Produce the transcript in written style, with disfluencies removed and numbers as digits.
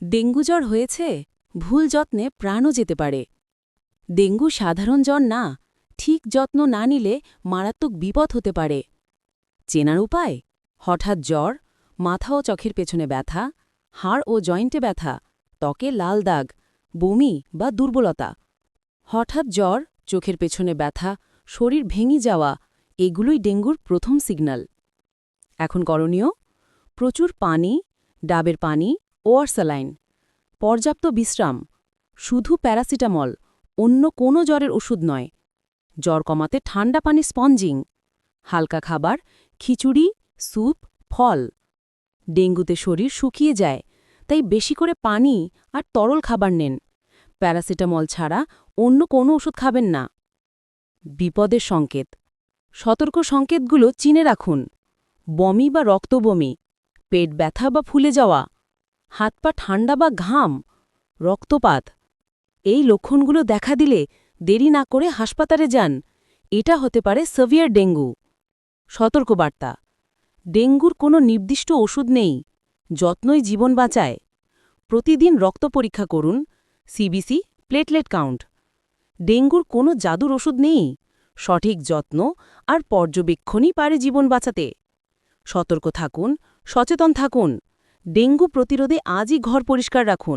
Dengue জ্বর হয়েছে, ভুল যত্নে প্রাণও যেতে পারে। ডেঙ্গু সাধারণ জ্বর না, ঠিক যত্ন না নিলে মারাত্মক বিপদ হতে পারে। চেনার উপায়: হঠাৎ জ্বর, মাথা ও চোখের পেছনে ব্যথা, হাড় ও জয়েন্টে ব্যথা, ত্বকে লাল দাগ, বমি বা দুর্বলতা। হঠাৎ জ্বর, চোখের পেছনে ব্যথা, শরীর ভেঙে যাওয়া এগুলোই ডেঙ্গুর প্রথম সিগন্যাল। এখন করণীয়: প্রচুর পানি, ডাবের পানি, ওআর স্যালাইন, পর্যাপ্ত বিশ্রাম, শুধু প্যারাসিটামল, অন্য কোনো জ্বরের ওষুধ নয়। জ্বর কমাতে ঠান্ডা পানি স্পঞ্জিং, হালকা খাবার, খিচুড়ি, স্যুপ, ফল। ডেঙ্গুতে শরীর শুকিয়ে যায়, তাই বেশি করে পানি আর তরল খাবার নেন। প্যারাসিটামল ছাড়া অন্য কোনো ওষুধ খাবেন না। বিপদের সংকেত: সতর্ক সংকেতগুলো চিনে রাখুন। বমি বা রক্তবমি, পেট ব্যথা বা ফুলে যাওয়া, হাত পা ঠান্ডা বা ঘাম, রক্তপাত। এই লক্ষণগুলো দেখা দিলে দেরি না করে হাসপাতালে যান। এটা হতে পারে সিভিয়ার ডেঙ্গু। সতর্কবার্তা: ডেঙ্গুর কোনো নির্দিষ্ট ওষুধ নেই, যত্নই জীবন বাঁচায়। প্রতিদিন রক্ত পরীক্ষা করুন, সিবিসি, প্লেটলেট কাউন্ট। ডেঙ্গুর কোনো জাদুর ওষুধ নেই, সঠিক যত্ন আর পর্যবেক্ষণই পারে জীবন বাঁচাতে। সতর্ক থাকুন, সচেতন থাকুন। ডেঙ্গু প্রতিরোধে আজই ঘর পরিষ্কার রাখুন।